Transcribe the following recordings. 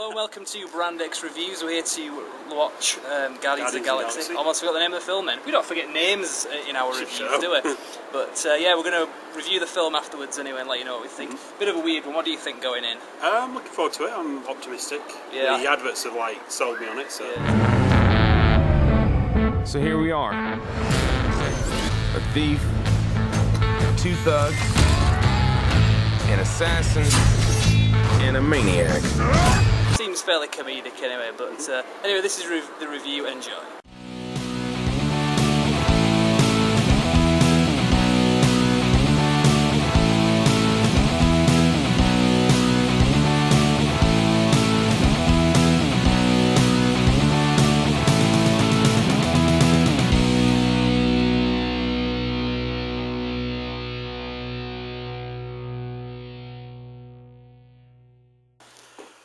Hello and welcome to Brand X Reviews. We're here to watch Guardians of the Galaxy. Almost forgot the name of the film then. We don't forget names in our reviews, do we? But yeah, we're going to review the film afterwards anyway and let you know what we think. Bit of a weird one. What do you think going in? I'm looking forward to it. I'm optimistic. Yeah. The adverts have sold me on it. So. Yeah. So here we are. A thief, two thugs, an assassin, and a maniac. Seems fairly comedic anyway, but anyway, this is the review. Enjoy.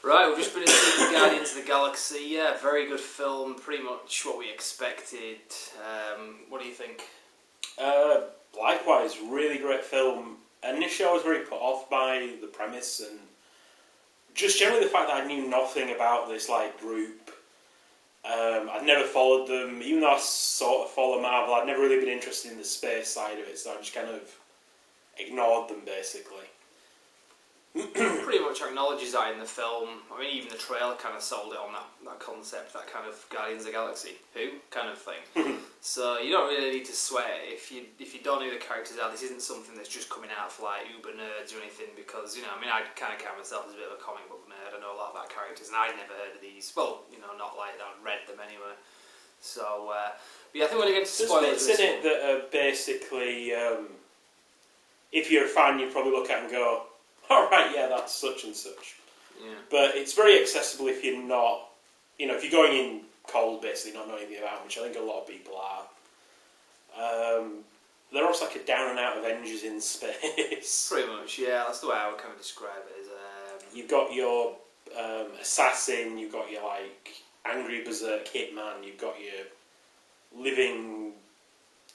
Right, we've just been to see Guardians of the Galaxy. Yeah, very good film, pretty much what we expected. What do you think? Likewise, really great film. Initially, I was very put off by the premise and just generally the fact that I knew nothing about this group. I'd never followed them, even though I sort of follow Marvel. I'd never really been interested in the space side of it, so I just kind of ignored them basically. Pretty much acknowledges that in the film. I mean, even the trailer kind of sold it on that concept, that kind of Guardians of the Galaxy, who kind of thing. So you don't really need to sweat it. If you don't know who the characters are, this isn't something that's just coming out for uber nerds or anything, because I mean, I kind of count myself as a bit of a comic book nerd. I know a lot about characters, and I'd never heard of these. Well, not like that. I'd read them anyway. So, but yeah, I think we're going to get into spoilers. There's bits in it that are basically, if you're a fan, you'd probably look at it and go, alright, yeah, that's such and such. Yeah. But it's very accessible if you're not, if you're going in cold, basically, not knowing anything about them, which I think a lot of people are. They're also like a down and out Avengers in space. Pretty much, yeah, that's the way I would kind of describe it. You've got your assassin, you've got your angry berserk hitman, you've got your living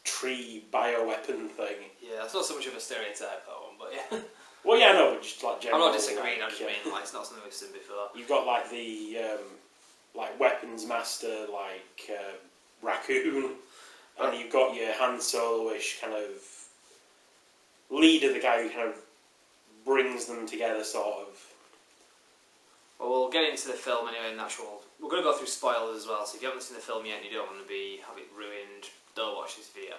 tree bioweapon thing. Yeah, that's not so much of a stereotype, that one, but yeah. Well, yeah, no, but just general. I'm not disagreeing. I just mean it's not something we've seen before. You've got the weapons master, Raccoon, and you've got your Han Solo-ish kind of leader, the guy who kind of brings them together, sort of. Well, we'll get into the film anyway. We're going to go through spoilers as well. So if you haven't seen the film yet and you don't want to have it ruined, don't watch this video.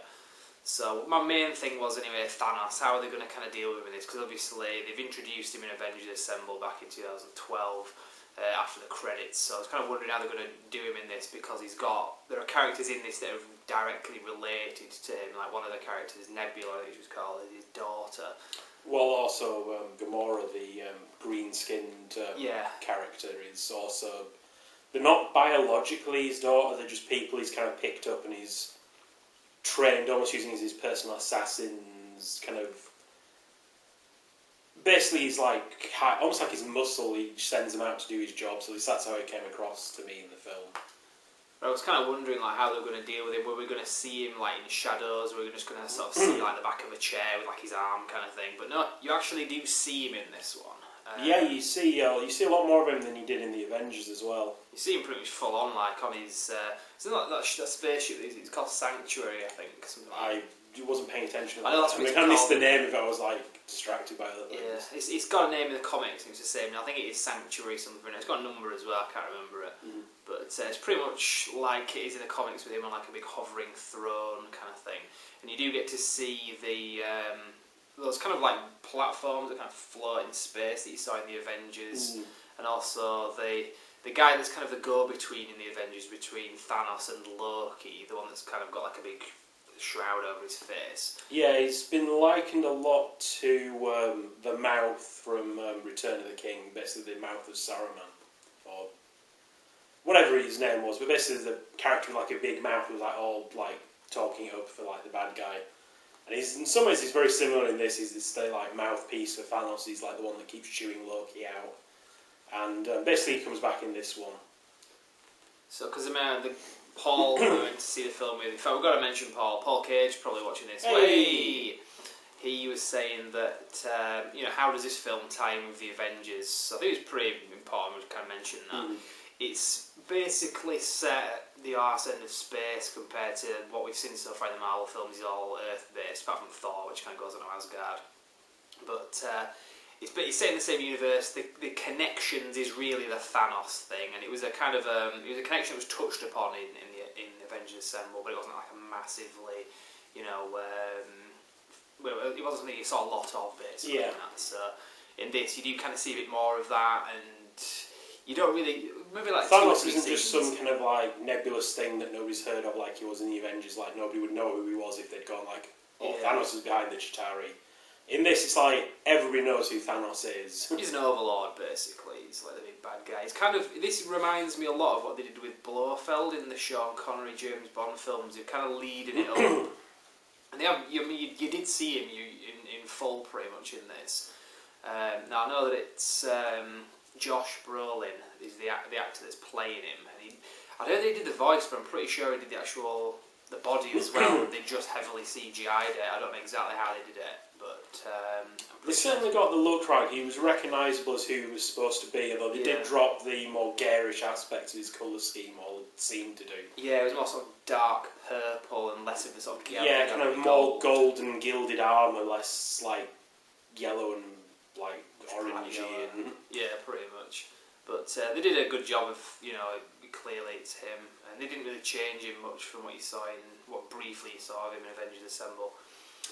So my main thing was anyway Thanos. How are they going to kind of deal with this? Because obviously they've introduced him in Avengers Assemble back in 2012 after the credits. So I was kind of wondering how they're going to do him in this, because there are characters in this that are directly related to him. Like one of the characters, Nebula, I think she was called, his daughter. Well, also Gamora, the green-skinned character, is also. They're not biologically his daughter. They're just people he's kind of picked up and he's trained, almost using as his personal assassins, kind of. Basically, he's almost like his muscle. He sends him out to do his job. So at least that's how it came across to me in the film. I was kind of wondering how they were going to deal with him. Were we going to see him in shadows? Were we just going to sort of see the back of a chair with his arm kind of thing? But no, you actually do see him in this one. Yeah, you see a lot more of him than you did in the Avengers as well. You see him pretty much full on, on his. Isn't that spaceship? It's called Sanctuary, I think. Something like I wasn't paying attention. I know that's what it's I called. missed the name if I was distracted by other things. Yeah, it's got a name in the comics. It's the same. I think it is Sanctuary something. It's got a number as well. I can't remember it. Mm-hmm. But it's pretty much like it is in the comics, with him on a big hovering throne kind of thing. And you do get to see those kind of platforms that kind of float in space that you saw in the Avengers, and also the guy that's kind of the go-between in the Avengers between Thanos and Loki, the one that's kind of got a big shroud over his face. Yeah, he's been likened a lot to the mouth from Return of the King, basically the mouth of Saruman, or whatever his name was, but basically the character with a big mouth was all talking up for the bad guy. And in some ways he's very similar in this. He's this mouthpiece for Thanos. He's the one that keeps chewing Loki out. And basically he comes back in this one. So, because Paul we went to see the film with. In fact, we've got to mention Paul. Paul Cage probably watching this. Hey! he was saying that, how does this film tie in with the Avengers? So I think it's pretty important to kind of mention that. It's basically set at the arse end of space compared to what we've seen so far in the Marvel films is all Earth-based, apart from Thor, which kind of goes on to Asgard. But it's set in the same universe. The connections is really the Thanos thing, and it was a kind of it was a connection that was touched upon in Avengers Assemble, but it wasn't like a massively, it wasn't something you saw a lot of basically. Yeah. In that. So in this, you do kind of see a bit more of that, and you don't really maybe like Thanos isn't just some kind of like nebulous thing that nobody's heard of, like he was in the Avengers. Like nobody would know who he was if they'd gone like, Thanos is behind the Chitauri. In this, it's like everybody knows who Thanos is. He's an overlord, basically. He's like the big bad guy. It's kind of this reminds me a lot of what they did with Blofeld in the Sean Connery James Bond films. They're kind of leading it up, and they have. You did see him in full pretty much in this. Now I know that it's Josh Brolin is the actor that's playing him, and I don't think he did the voice, but I'm pretty sure he did the body as well. They just heavily CGI'd it. I don't know exactly how they did it. But they certainly got the look right. He was recognisable as who he was supposed to be, although they did drop the more garish aspects of his colour scheme, or seemed to do. Yeah, it was more sort of dark purple and less of the sort of kind of more gold and gilded armour, less like yellow and like orangey. Yeah, pretty much. But they did a good job of, clearly it's him, and they didn't really change him much from what you saw in what briefly you saw of him in Avengers Assemble.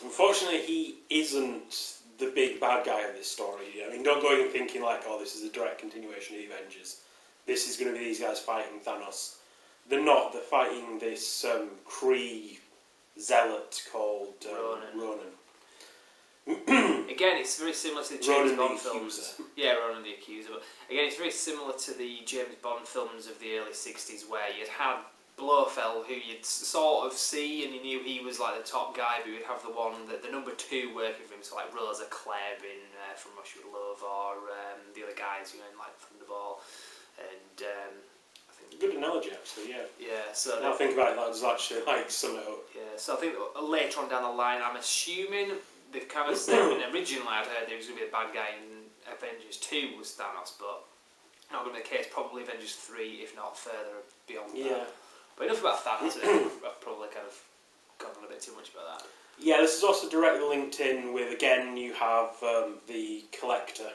Unfortunately, he isn't the big bad guy of this story. I mean, don't go in thinking like, oh, this is a direct continuation of the Avengers. This is going to be these guys fighting Thanos. They're not. They're fighting this Kree zealot called Ronan. Again, it's very similar to the James Bond films. Yeah, Ronan the Accuser. But again, it's very similar to the James Bond films of the early 60s, where you'd have Blofeld, who you'd sort of see, and you knew he was like the top guy, but you'd have the number two working for him, so like Rosa Klebb from Russia with Love, or the other guys, in like Thunderball, and I think good analogy actually, yeah. Yeah, so now I think about it, that was actually like sum it up. Yeah, so I think later on down the line, I'm assuming they've kind of said, originally I'd heard there was going to be a bad guy in Avengers 2 was Thanos, but not going to be the case. Probably Avengers 3, if not further beyond that. But enough about Thanos. I've probably kind of gone on a bit too much about that. Yeah, this is also directly linked in with, again, you have the Collector,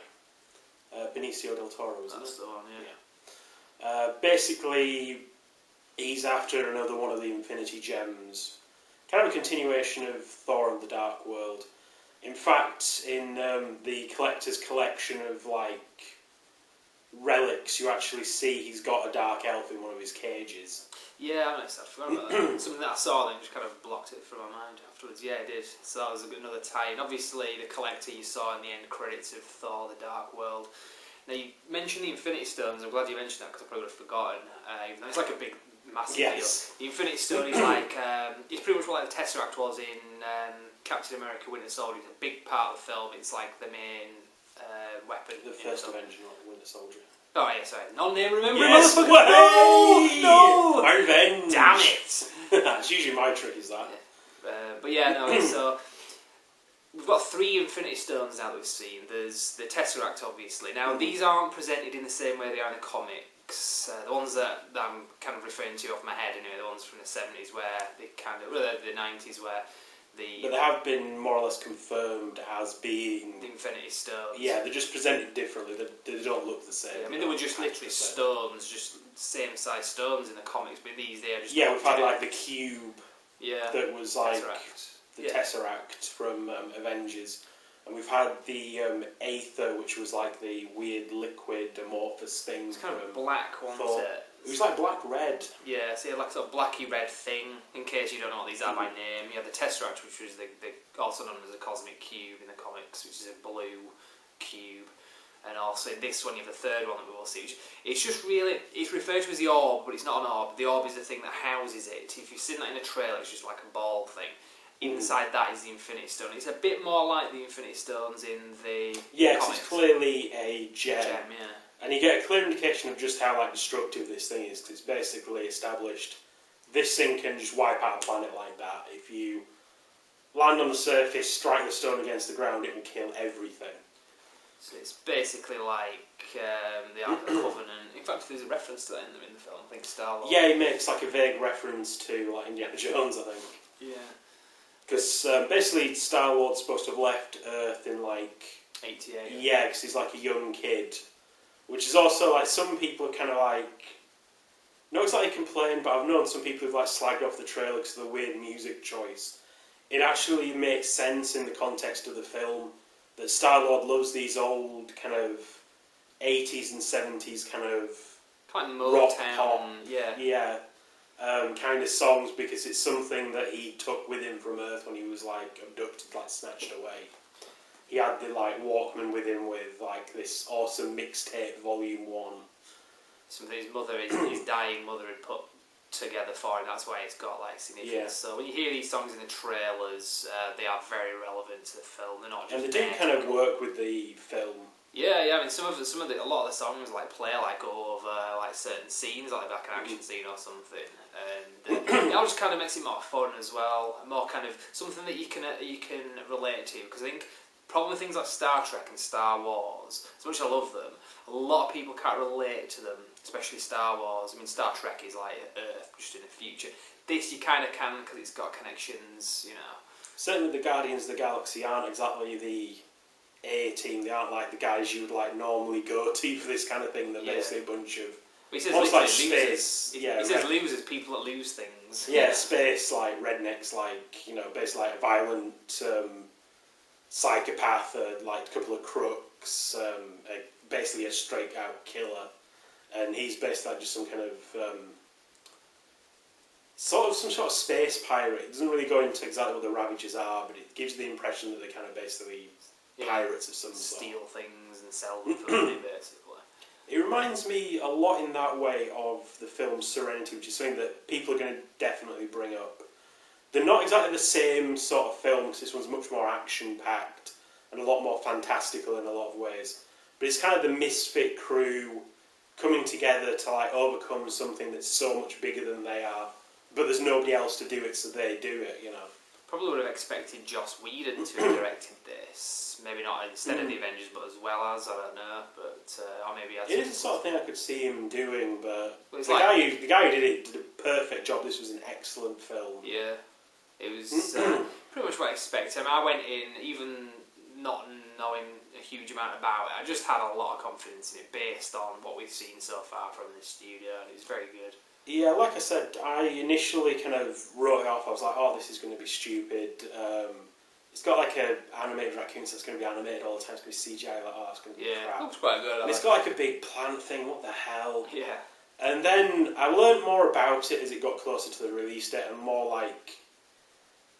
Benicio del Toro, isn't it? That's the one, yeah. Basically, he's after another one of the Infinity Gems. Kind of a continuation of Thor and the Dark World. In fact, in the Collector's collection of, like, relics, you actually see he's got a dark elf in one of his cages. Yeah, I noticed that. I forgot about that. Something that I saw then just kind of blocked it from my mind afterwards. Yeah, it did. So that was another tie-in. Obviously, the Collector you saw in the end credits of Thor: The Dark World. Now, you mentioned the Infinity Stones. I'm glad you mentioned that because I probably would have forgotten. Even though it's like a big, massive deal. The Infinity Stone is like it's pretty much what like the Tesseract was in Captain America: Winter Soldier. It's a big part of the film. It's like the main weapon. The first Avenger, not the Winter Soldier. Oh yeah, sorry. Non-name remembering, yes. motherfucker. No! My revenge! Damn it! That's usually my trick, is that. Yeah. But yeah, no, so we've got 3 Infinity Stones now that we've seen. There's the Tesseract, obviously. Now, these aren't presented in the same way they are in the comics. The ones that I'm kind of referring to off my head, anyway, the ones from the 70s where they kind of, well, the 90s where but they have been more or less confirmed as being the Infinity Stones. Yeah, they're just presented differently. They don't look the same. Yeah, I mean, they were just literally stones, just same size stones in the comics. But these, they are just we've had like the cube. Yeah, that was like the Tesseract. Tesseract from Avengers, and we've had the Aether, which was like the weird liquid amorphous thing. It's kind of black, wasn't it? It was like black-red. Yeah, so you had like sort of blacky-red thing, in case you don't know what these are by name. You had the Tesseract, which was the also known as a cosmic cube in the comics, which is a blue cube. And also in this one, you have the third one that we will see. Which, it's just really, it's referred to as the orb, but it's not an orb. The orb is the thing that houses it. If you've seen that in a trailer, it's just like a ball thing. Inside that is the Infinity Stone. It's a bit more like the Infinity Stones in the comics. It's clearly a gem. Yeah. And you get a clear indication of just how like destructive this thing is, because it's basically established this thing can just wipe out a planet like that if you land on the surface, strike the stone against the ground, it will kill everything. So it's basically like the Ark of the Covenant. In fact, there's a reference to that in the film. I think Star-Lord. Yeah, he makes like a vague reference to like Indiana Jones, I think. Yeah. Because basically Star-Lord's supposed to have left Earth in like... 88. Yeah, because he's like a young kid. Which is also like, some people are kind of like... Not exactly complain, but I've known some people who've like slagged off the trailer because of the weird music choice. It actually makes sense in the context of the film that Star-Lord loves these old kind of 80s and 70s kind of rock pop, kind of songs, because it's something that he took with him from Earth when he was like abducted, like snatched away. He had the like Walkman with him with like this awesome mixtape Volume 1. Something his dying mother had put together for him, that's why it's got like significance. Yeah. So when you hear these songs in the trailers, they are very relevant to the film. They're not just... And they do kind of work with the film. Yeah. I mean, a lot of the songs like play like over like certain scenes, like an action scene or something, and it all just kind of makes it more fun as well, more kind of something that you can relate to. Because I think the problem with things like Star Trek and Star Wars, as much as I love them, a lot of people can't relate to them, especially Star Wars. I mean, Star Trek is like Earth, just in the future. This you kind of can, because it's got connections, you know. Certainly the Guardians of the Galaxy aren't exactly the A-team. They aren't like the guys you would like normally go to for this kind of thing. They're basically a bunch of... He says almost like losers. space. He says losers, people that lose things. Yeah, space, like rednecks, like, you know, basically like a violent psychopath, like a couple of crooks, basically a straight out killer. And he's basically like just some kind of some sort of space pirate. It doesn't really go into exactly what the Ravagers are, but it gives you the impression that they're kind of basically pirates of some sort. Steal things and sell them for money, basically. It reminds me a lot in that way of the film Serenity, which is something that people are going to definitely bring up. They're not exactly the same sort of film, because this one's much more action-packed and a lot more fantastical in a lot of ways. But it's kind of the misfit crew coming together to like overcome something that's so much bigger than they are, but there's nobody else to do it, so they do it, you know. Probably would have expected Joss Whedon to have directed this. Maybe not instead of the Avengers, but as well as, I don't know. But or maybe it is the sort of thing I could see him doing, but the guy who did it did a perfect job. This was an excellent film. Yeah, it was pretty much what I expected. I mean, I went in even not knowing a huge amount about it. I just had a lot of confidence in it based on what we've seen so far from the studio, and it was very good. Yeah, like I said, I initially kind of wrote it off. I was like, oh, this is going to be stupid. It's got like an animated raccoon, so it's going to be animated all the time. It's going to be CGI, like, oh, it's going to be crap. It looks quite good. It's got like a big plant thing, what the hell? Yeah. And then I learned more about it as it got closer to the release date, and more like,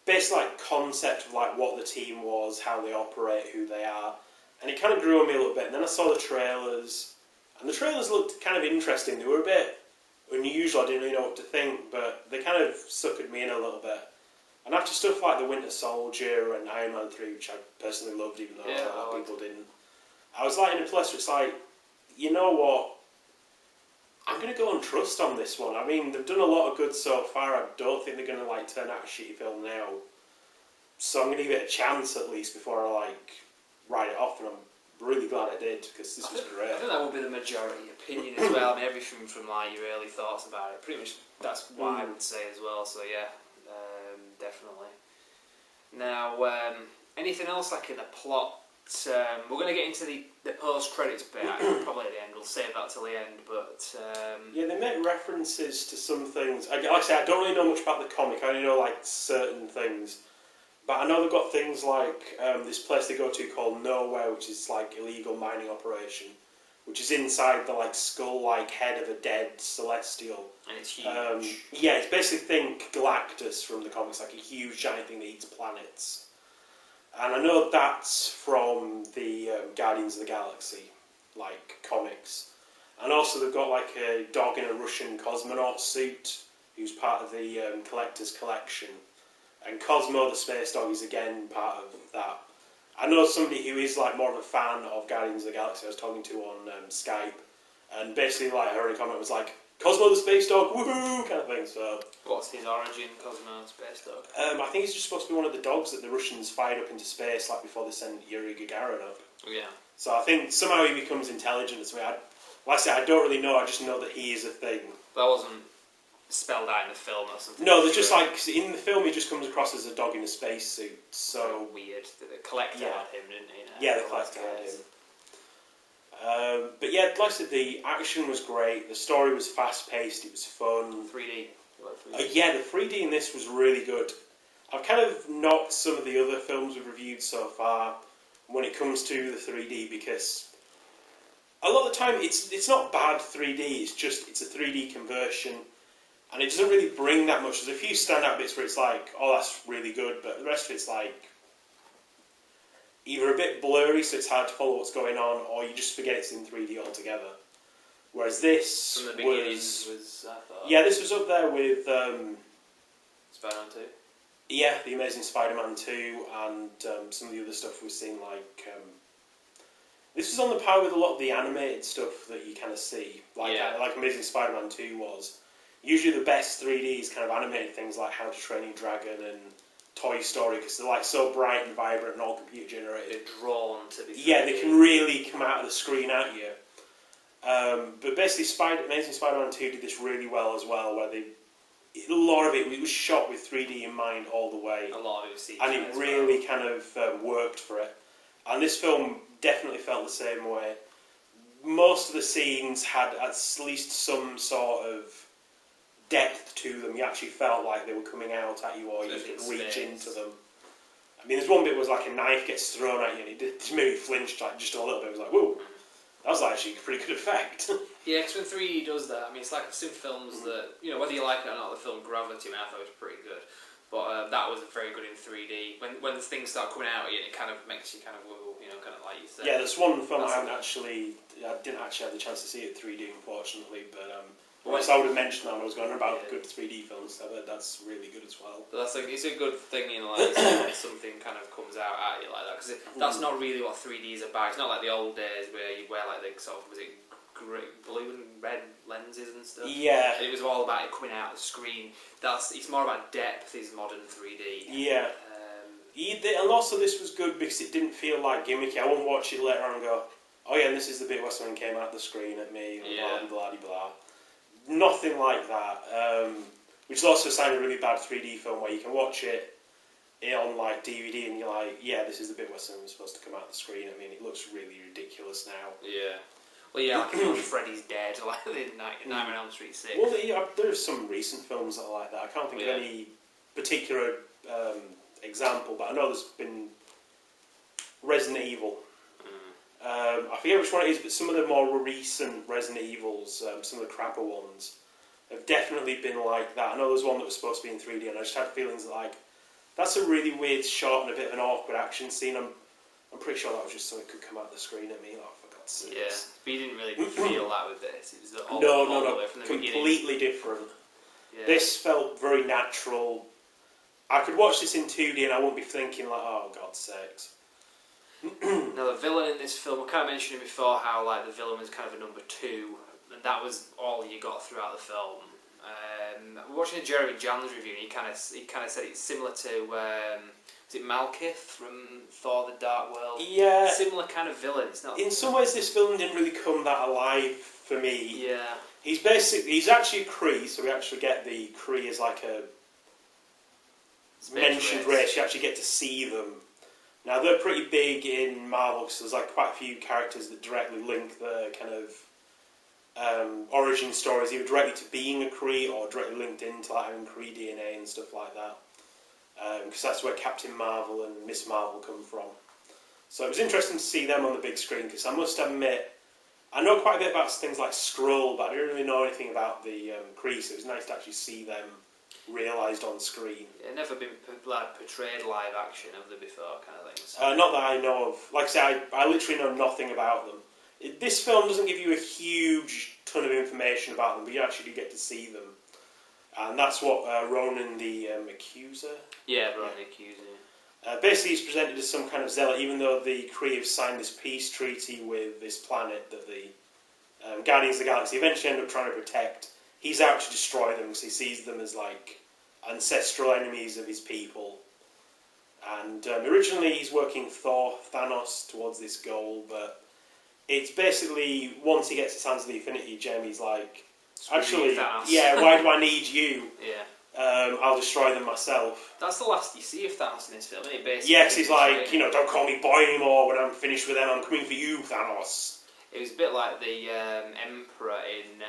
basically like concept of like what the team was, how they operate, who they are. And it kind of grew on me a little bit. And then I saw the trailers, and the trailers looked kind of interesting. They were a bit unusual, I didn't really know what to think, but they kind of suckered me in a little bit. And after stuff like The Winter Soldier and Iron Man 3, which I personally loved, even though a lot of people didn't, I was like in a place where it's like, you know what, I'm going to go and trust on this one. I mean, they've done a lot of good so far. I don't think they're going to like turn out a shitty film now. So I'm going to give it a chance at least before I like write it off, and I'm really glad I did, because this was great. I think that will be the majority opinion as well. I mean, everything from like your early thoughts about it, pretty much that's what I would say as well. So yeah, definitely. Now, anything else like in the plot? We're going to get into the post-credits bit, probably at the end. We'll save that till the end, but... yeah, they make references to some things. Like I say, I don't really know much about the comic. I only know like certain things. But I know they've got things like this place they go to called Nowhere, which is like illegal mining operation, which is inside the like skull-like head of a dead celestial. And it's huge. Yeah, it's basically think Galactus from the comics, like a huge giant thing that eats planets. And I know that's from the Guardians of the Galaxy, like comics. And also they've got like a dog in a Russian cosmonaut suit who's part of the Collector's Collection. And Cosmo the space dog is again part of that. I know somebody who is like more of a fan of Guardians of the Galaxy I was talking to on Skype, and basically like her only comment was like, Cosmo the space dog, woohoo, kind of thing. So, what's his origin, Cosmo, space dog? I think it's just supposed to be one of the dogs that the Russians fired up into space, like before they sent Yuri Gagarin up. Yeah. So I think somehow he becomes intelligent. Like I said, I don't really know. I just know that he is a thing. That wasn't spelled out in the film or something. No, there's just like in the film, he just comes across as a dog in a spacesuit. So weird. The collector had him, didn't he? Yeah, the collector had him. But yeah, like I said, the action was great. The story was fast-paced. It was fun. 3D. Yeah, the 3D in this was really good. I've kind of knocked some of the other films we've reviewed so far when it comes to the 3D because a lot of the time it's not bad 3D. It's a 3D conversion, and it doesn't really bring that much. There's a few standout bits where it's like, oh, that's really good, but the rest of it's like either a bit blurry, so it's hard to follow what's going on, or you just forget it's in 3D altogether. Whereas this from the beginning was I thought. Yeah, this was up there with Spider-Man 2. Yeah, The Amazing Spider-Man 2 and some of the other stuff we've seen. Like this was on the par with a lot of the animated stuff that you kind of see, like Amazing Spider-Man 2 was. Usually the best 3D is kind of animated things like How to Train Your Dragon and Toy Story because they're like so bright and vibrant and all computer generated. They're drawn to be 3D. Yeah, they can really come out of the screen at you. But basically, Amazing Spider-Man 2 did this really well as well, where a lot of it was shot with 3D in mind all the way. A lot of it was CGI and it really kind of worked for it. And this film definitely felt the same way. Most of the scenes had at least some sort of depth to them. You actually felt like they were coming out at you, or you could reach into them. I mean, there's one bit where like a knife gets thrown at you, and it just made me flinch like just a little bit. It was like, whoa, that was actually a pretty good effect. Yeah, because when 3D does that, I mean, it's like I've seen films that, you know, whether you like it or not, the film Gravity, I thought was pretty good. But that was very good in 3D. When things start coming out at you, it kind of makes you kind of woo, you know, kind of like you said. Yeah, there's one film I didn't actually have the chance to see it 3D, unfortunately, but I would have mentioned that when I was going about good 3D films. I bet that's really good as well. But that's it's a good thing, you know, like when something kind of comes out at you like that, because that's not really what 3D is about. It's not like the old days where you wear like the sort of, was it blue and red lenses and stuff? Yeah. And it was all about it coming out of the screen. It's more about depth is modern 3D. Yeah. And also this was good because it didn't feel like gimmicky. I won't watch it later on and go, oh yeah, and this is the bit where someone came out the screen at me, and blah blah blah. Nothing like that. Which is also a sign of a really bad 3D film where you can watch it on like DVD and you're like, yeah, this is the bit where someone's supposed to come out the screen. I mean, it looks really ridiculous now. Yeah. Well, yeah, like Freddy's Dead, like the Nightmare on Elm Street 6. Well, there's some recent films that are like that. I can't think of any particular example, but I know there's been Resident Evil. I forget which one it is, but some of the more recent Resident Evils, some of the crapper ones, have definitely been like that. I know there's one that was supposed to be in 3D, and I just had feelings like, that's a really weird shot and a bit of an awkward action scene. I'm pretty sure that was just so it could come out the screen at me, like, for God's sake. Yeah, but you didn't really feel that with this. It was all the way from the completely beginning. different. Yeah. This felt very natural. I could watch this in 2D and I wouldn't be thinking like, oh, God's sakes. Now the villain in this film, we kind of mentioned before how like the villain was kind of a number 2, and that was all you got throughout the film. Watching a Jeremy Jahns review, he kind of said it's similar to is it Malekith from Thor: The Dark World? Yeah, similar kind of villain. It's not. In some ways, this villain didn't really come that alive for me. Yeah, he's actually a Kree, so we actually get the Kree as like a mentioned race. You actually get to see them. Now they're pretty big in Marvel because there's like quite a few characters that directly link the kind of origin stories either directly to being a Kree or directly linked into like having Kree DNA and stuff like that. Because that's where Captain Marvel and Miss Marvel come from. So it was interesting to see them on the big screen because I must admit, I know quite a bit about things like Skrull, but I didn't really know anything about the Kree, so it was nice to actually see them realised on screen. They've never been portrayed live action, have they, before, kind of things? Not that I know of. Like I say, I literally know nothing about them. This film doesn't give you a huge ton of information about them, but you actually do get to see them. And that's what Ronan the Accuser... Yeah, Ronan the Accuser. Basically, he's presented as some kind of zealot, even though the Kree have signed this peace treaty with this planet that the Guardians of the Galaxy eventually end up trying to protect. he's out to destroy them because he sees them as like ancestral enemies of his people. And originally he's working Thanos towards this goal, but it's basically once he gets his hands on the Infinity Gem, he's like, actually, yeah, why do I need you? Yeah. I'll destroy them myself. That's the last you see of Thanos in this film, isn't it? Basically, yeah, because he's like, don't call me boy anymore. When I'm finished with them, I'm coming for you, Thanos. It was a bit like the Emperor in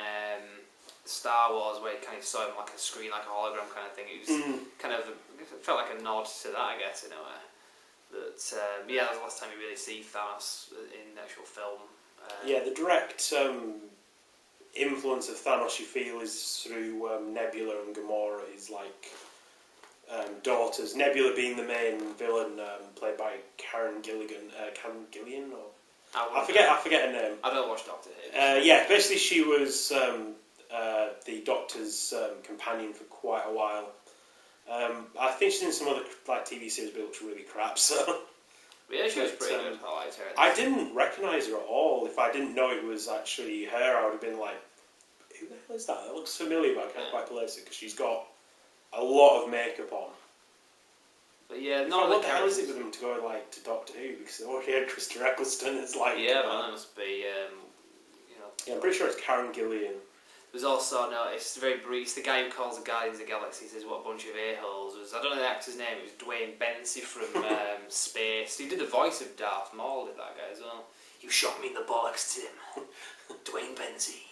Star Wars, where you kind of saw him like a screen, like a hologram kind of thing. It was kind of, it felt like a nod to that, I guess, in a way. That that was the last time you really see Thanos in the actual film. The direct influence of Thanos you feel is through Nebula and Gamora, his like daughters. Nebula being the main villain, played by Karen Gilligan. Karen Gillian, or I forget her name. I don't watch Doctor Who. Basically she was the Doctor's companion for quite a while. I think she's in some other like TV series, but it looks really crap. So. Yeah, she was pretty good. I liked her. I didn't recognise her at all. If I didn't know it was actually her, I would have been like, who the hell is that? That looks familiar, but I can't quite place it because she's got a lot of makeup on. But yeah, what the hell is it with them to go like to Doctor Who? Because they already had Christopher Eccleston as like. Yeah, man, that must be. Yeah, I'm pretty sure it's Karen Gillian. There's also it's very brief. It's the guy who calls the Guardians of the Galaxy says what a bunch of a-holes. I don't know the actor's name. It was Dwayne Bency from Space. He did the voice of Darth Maul, did that guy as well. You shot me in the bollocks, Tim. Dwayne Bency.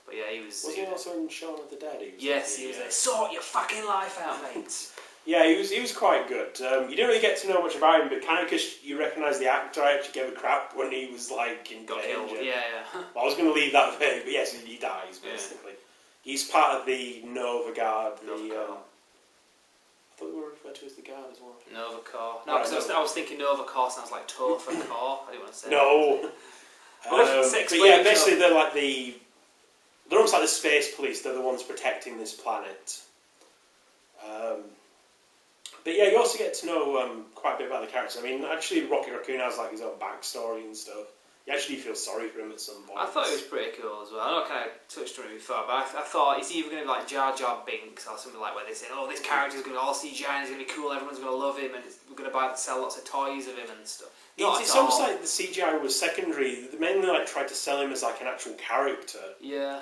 But yeah, he was. Was he also in Shaun of the Dead? He was there. Sort your fucking life out, mate. Yeah, he was quite good. You didn't really get to know much about him, but kind of because you recognise the actor, I actually gave a crap when he was like in got danger. killed. Yeah. Well, I was going to leave that vague, but yes, he dies basically. Yeah. He's part of the Nova Guard. I thought we were referred to as the Guard as well. Nova Corps. No, because I was thinking Nova Corps sounds like Topher Corps. I didn't want to say. No. But yeah, basically they're like they're almost like the space police. They're the ones protecting this planet. But yeah, you also get to know quite a bit about the characters. I mean, actually, Rocket Raccoon has like his own backstory and stuff. You actually feel sorry for him at some point. I thought it was pretty cool as well. I know I kind of touched on it before, but I thought it's either going to be like Jar Jar Binks or something like where they say, oh, this character's going to all CGI and he's going to be cool, everyone's going to love him, and we're going to sell lots of toys of him and stuff. It's almost like the CGI was secondary. They mainly like tried to sell him as like an actual character. Yeah.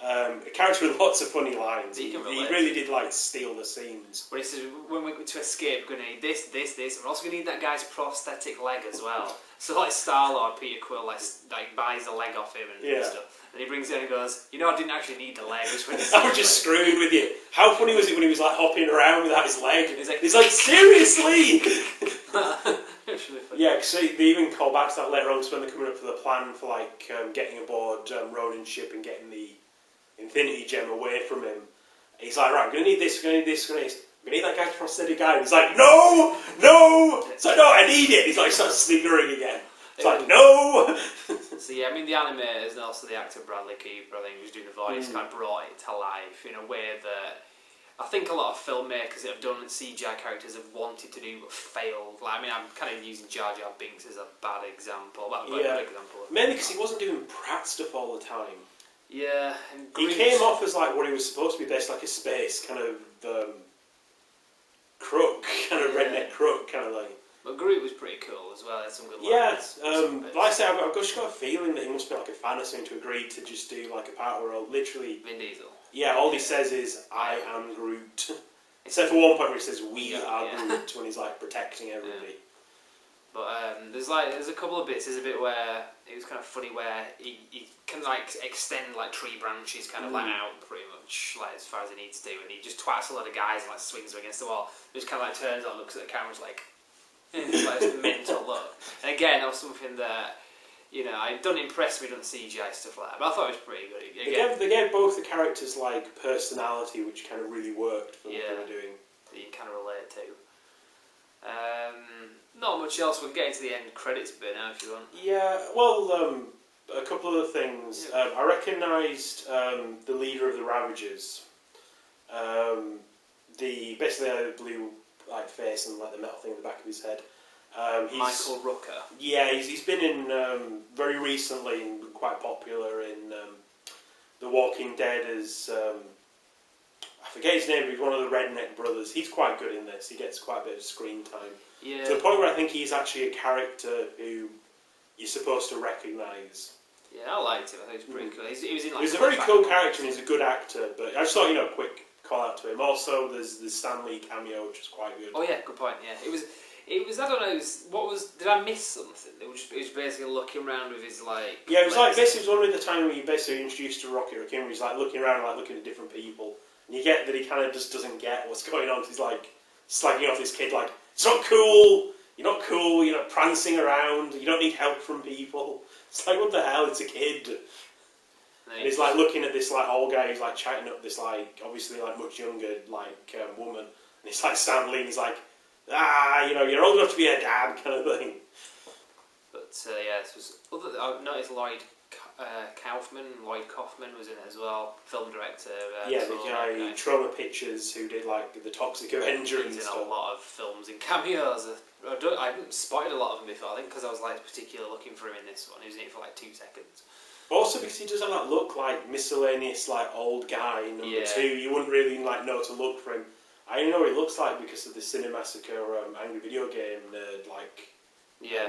A character with lots of funny lines. He really did like steal the scenes. But he says, when we're to escape, we're going to need this, and we're also going to need that guy's prosthetic leg as well. So like Star-Lord, Peter Quill like buys the leg off him and stuff. And he brings it in and goes, I didn't actually need the leg. I was just screwing with you. How funny was it when he was like hopping around without his leg? He's like seriously? Yeah, because they even call back to that later on when they're coming up for the plan for like getting aboard Ronin's ship and getting the Infinity Gem away from him. And he's like, right, we're going to need this, we're going to need this, we're going to need that guy's prosthetic guy. And he's like, no! It's like, no, I need it. He's like, starts sniggering again. It's like, no! So yeah, I mean, the animators and also the actor Bradley Cooper, I think, who's doing the voice, kind of brought it to life in a way that I think a lot of filmmakers that have done CGI characters have wanted to do but failed. Like, I mean, I'm kind of using Jar Jar Binks as a bad example. Well, a good example. Mainly because he wasn't doing Pratt stuff all the time. Yeah. He came off as like what he was supposed to be, based like a space kind of crook, kind of redneck crook kind of thing. But Groot was pretty cool as well. Had some good lines. Like I say, I've just got a feeling that he must be like a fan or something to agree to just do like a part where literally Vin Diesel. Yeah, all he says is "I am Groot," except for one point where he says "We are Groot" when he's like protecting everybody. But there's a couple of bits. There's a bit where it was kind of funny where he can like extend like tree branches kind of like out pretty much like as far as he needs to, and he just twats a lot of guys and like swings them against the wall. Just kind of like turns on, looks at the cameras like, it's like this mental look. And again, that was something that it doesn't impress me, doesn't CGI stuff like that. But I thought it was pretty good. Again, they gave both the characters like personality, which kind of really worked for what they were doing. That you kind of relate to. Not much else. We'll get into the end credits bit now if you want. Yeah, well, a couple of things. I recognised the leader of the Ravagers. Basically the blue like face and like the metal thing in the back of his head. Michael Rooker. Yeah, he's been in very recently and quite popular in The Walking Dead as I forget his name, but he's one of the redneck brothers. He's quite good in this. He gets quite a bit of screen time. Yeah. To the point where I think he's actually a character who you're supposed to recognise. Yeah, I liked him. I think he was pretty cool. He was in like. He's a very cool character and he's a good actor. But I just thought, quick call out to him. Also, there's the Stan Lee cameo, which is quite good. Oh yeah, good point. Yeah, it was. I don't know. Did I miss something? It was basically looking around with his like. Yeah, it was like basically it was one of the time when he basically introduced to Rocky Raccoon. He's like looking around, like looking at different people, and you get that he kind of just doesn't get what's going on. He's like slagging off this kid, like it's not cool. You're not cool. You're not prancing around. You don't need help from people. It's like what the hell? It's a kid. And he's like looking at this like old guy who's like chatting up this like obviously like much younger like woman, and it's like Stan Lee. And he's like. You're old enough to be a dad, kind of thing. But yeah, this was. I've noticed Lloyd Kaufman was in it as well, film director. The guy Trauma Pictures who did like the Toxic Avenger and stuff. stuff. He's in a lot of films in cameos. I hadn't spotted a lot of them before. I think because I was like particular looking for him in this one. He was in it for like 2 seconds. Also because he doesn't like look like miscellaneous like old guy number 2. You wouldn't really like know to look for him. I know what he looks like because of the Cinemassacre Angry Video Game nerd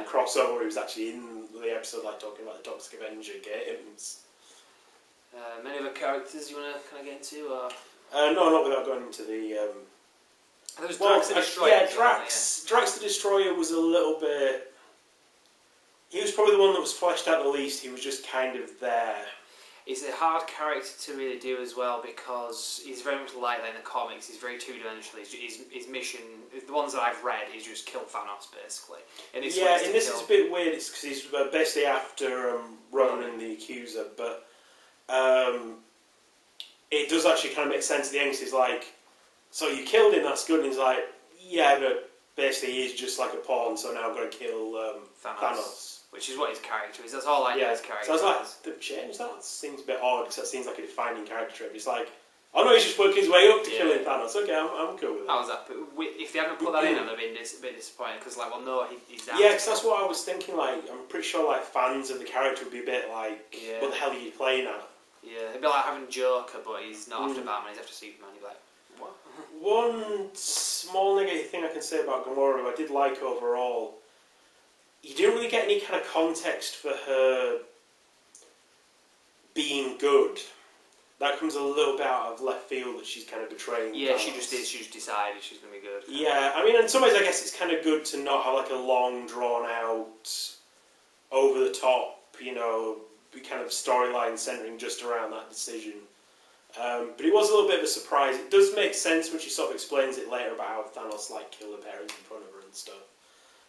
crossover where he was actually in the episode like talking about the Toxic Avenger games. Many other characters you want to kind of get into? Or? No, not without going into the... There was Drax the Destroyer. Drax the Destroyer was a little bit... He was probably the one that was fleshed out the least. He was just kind of there. It's a hard character to really do as well because he's very much like that in the comics. He's very two-dimensional. His mission, the ones that I've read, is just kill Thanos, basically. And this is a bit weird. It's because he's basically after Ronan the Accuser, but it does actually kind of make sense at the end. He's like, so you killed him, that's good. And he's like, yeah, but basically he's just like a pawn, so now I'm going to kill Thanos. Which is what his character is. That's all I know his character. So I was like, they've changed that. Seems a bit odd because that seems like a defining character trait. It's like, oh no, he's just working his way up to killing Thanos. Okay, I'm cool with that. How was that? But if they hadn't put that in, I'd have been a bit disappointed because, like, well, no, he's down. Yeah, because that's what I was thinking. Like, I'm pretty sure like fans of the character would be a bit like, what the hell are you playing at? Yeah, it'd be like having Joker, but he's not after Batman. He's after Superman. You'd be like, what? One small negative thing I can say about Gamora, who I did like overall. You didn't really get any kind of context for her being good. That comes a little bit out of left field that she's kind of betraying. Yeah, Thanos. she just did. She just decided she's going to be good. Yeah, I mean, in some ways, I guess it's kind of good to not have like a long, drawn out, over the top, kind of storyline centering just around that decision. But it was a little bit of a surprise. It does make sense when she sort of explains it later about how Thanos like killed her parents in front of her and stuff.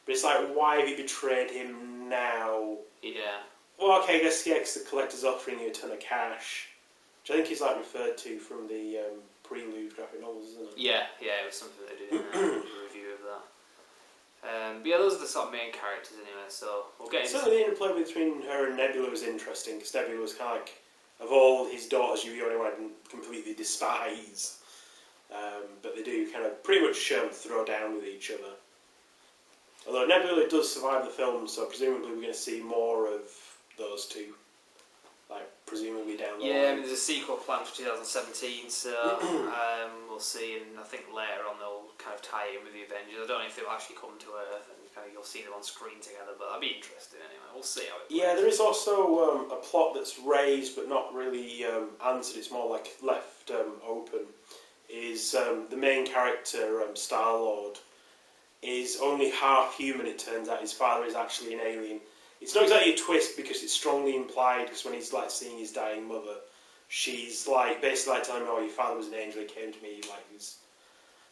But it's like, why have you betrayed him now? Yeah. Well, okay, I guess, because the collector's offering you a ton of cash. Which I think is like referred to from the prelude graphic novels, isn't it? Yeah, it was something they did in the review of that. But yeah, those are the sort of main characters anyway, so we'll get into... Certainly the interplay between her and Nebula was interesting, because Nebula was kind of like, of all his daughters, you're the only one I didn't completely despise. But they do kind of pretty much throw down with each other. Although Nebula does survive the film, so presumably we're going to see more of those two. Like, presumably down the line. Yeah, I mean, there's a sequel planned for 2017, so we'll see, and I think later on they'll kind of tie in with the Avengers. I don't know if they'll actually come to Earth, and kind of you'll see them on screen together, but that'd be interesting anyway. We'll see how it plays. Yeah, there is also a plot that's raised, but not really answered. It's more like left open. Is the main character, Star-Lord, is only half human, it turns out. His father is actually an alien. It's not exactly a twist because it's strongly implied, because when he's like seeing his dying mother, she's like basically like telling him, oh, your father was an angel, he came to me, like he's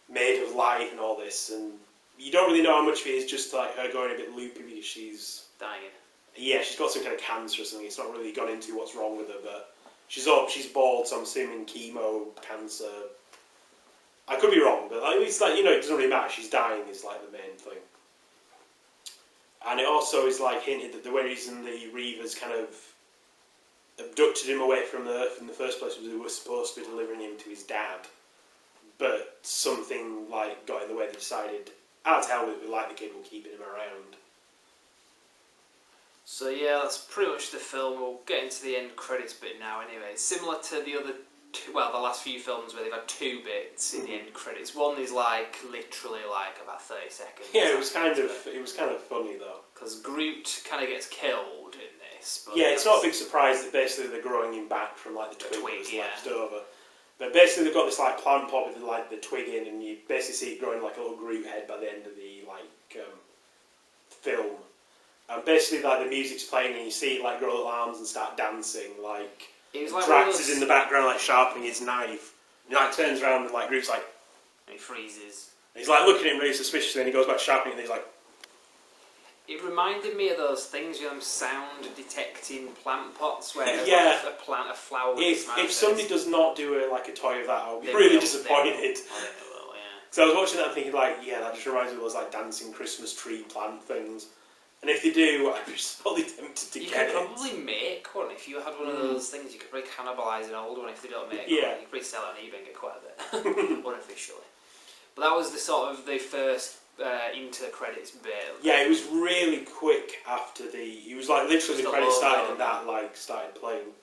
made of light and all this, and you don't really know how much of it is just like her going a bit loopy because she's dying. Yeah, she's got some kind of cancer or something. It's not really gone into what's wrong with her, but she's bald, so I'm assuming chemo, cancer. I could be wrong, but it's like, it doesn't really matter. She's dying is like the main thing. And it also is like hinted that the reason the Reavers kind of abducted him away from the Earth in the first place was they were supposed to be delivering him to his dad. But something like got in the way. They decided, to hell with it, we like the kid, we're keeping him around. So yeah, that's pretty much the film. We'll get into the end credits bit now anyway. Similar to the other two, well, the last few films where they've had two bits in the end credits. One is like literally like about 30 seconds. Yeah, it was kind of funny though. Because Groot kind of gets killed in this. But yeah, it's not a big surprise that basically they're growing him back from like the twig that's left over. But basically they've got this like plant pot with like the twig in, and you basically see it growing like a little Groot head by the end of the film. And basically like the music's playing and you see it like grow little arms and start dancing. Like, Drax is in the background like sharpening his knife. And he like turns around and like Groot's like, and he freezes. And he's like looking at him really suspiciously, and he goes back sharpening and he's like. It reminded me of those things, sound detecting plant pots where there's like a plant, a flower. If somebody does not do a toy of that, I'll be really disappointed. So I was watching that and thinking that just reminds me of those like dancing Christmas tree plant things. And if they do, I'd be probably tempted to get it. You could probably make one. If you had one of those things, you could probably cannibalise an old one if they don't make one. You could probably sell it on eBay and get quite a bit, unofficially. But that was the first into the credits bit. Yeah, it was really quick after it was like literally the credits started and that started playing.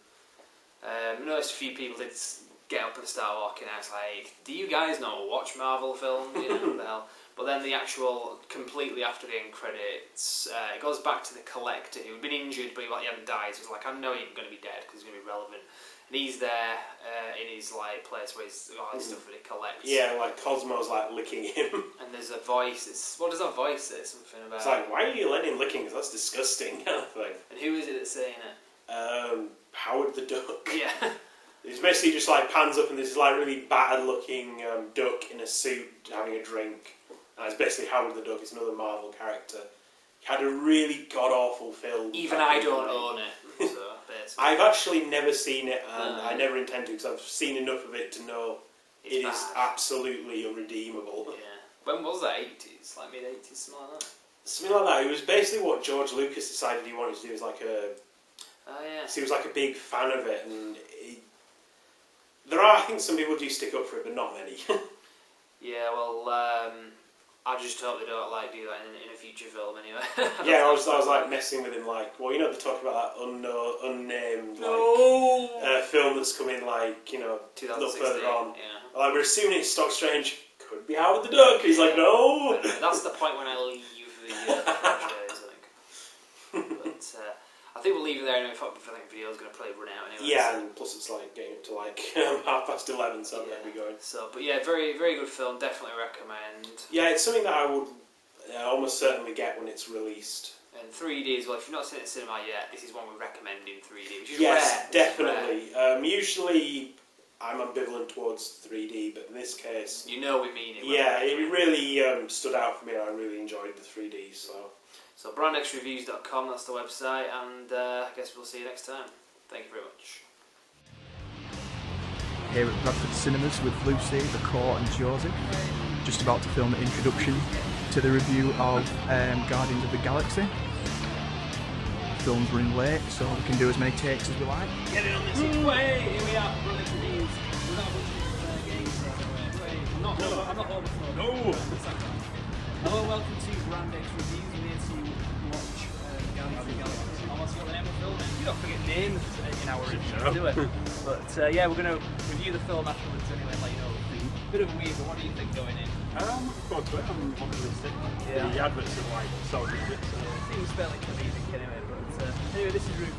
I noticed a few people did get up and start walking out. It's like, do you guys not watch Marvel films? What the hell? But then the actual, completely after the end credits, it goes back to the Collector, who had been injured, but he hadn't died. So it's like, I know he ain't going to be dead, because he's going to be relevant. And he's there in his place where he's got all his stuff that he collects. Yeah, like Cosmo's licking him. And there's a voice. What does that voice say? Something about. It's like, why are you letting him lick him? Because that's disgusting, kind of thing. And who is it that's saying it? Howard the Duck. Yeah. It's basically just pans up and there's this really battered looking duck in a suit having a drink. And it's basically Howard the Duck. It's another Marvel character. He had a really god-awful film. Even I don't own it. So, I've actually never seen it, and I never intend to, because I've seen enough of it to know it is absolutely unredeemable. Yeah. When was that? 80s? Like mid-80s, something like that? Something like that. It was basically what George Lucas decided he wanted to do. It was so he was a big fan of it, and I think some people do stick up for it, but not many. Yeah, well, I just hope they don't do that in a future film anyway. I was messing with him they talk about that unnamed film that's coming 2016, a little further on. Yeah. We're assuming it's Stock Strange. Could be Howard the Duck. He's like, no. That's the point when I leave the franchise, I think. But I think we'll leave it there anyway. I think the video's going to probably run out anyway. Yeah, and plus it's getting up to 11:30, so I'm going to be going. So, but yeah, very, very good film. Definitely recommend. Yeah, it's something that I would almost certainly get when it's released. And 3D as well. If you've not seen it in cinema yet, this is one we recommend in 3D, which is rare. Definitely. Usually, I'm ambivalent towards 3D, but in this case, we mean it. Yeah, it really stood out for me. I really enjoyed the 3D. So brandxreviews.com, that's the website, and I guess we'll see you next time. Thank you very much. Here at Bradford Cinemas with Lucy, the Court and Joseph, just about to film the introduction to the review of Guardians of the Galaxy. The film's running late, so we can do as many takes as we like. Get it on this way! Here we are, Brandx Reviews. We're not watching games, I'm not overflowing. No! Hello, welcome to Brandx Reviews. Watch Guardians of the Galaxy. I want to see what the name of the film is. You don't forget names in our intro, do we? But we're going to review the film afterwards anyway and let you know what we think. Bit of a weird, but what do you think going in? I'm looking forward to it. I'm optimistic. Yeah. The adverts are so good. It seems fairly comedic anyway, but anyway, this is the review.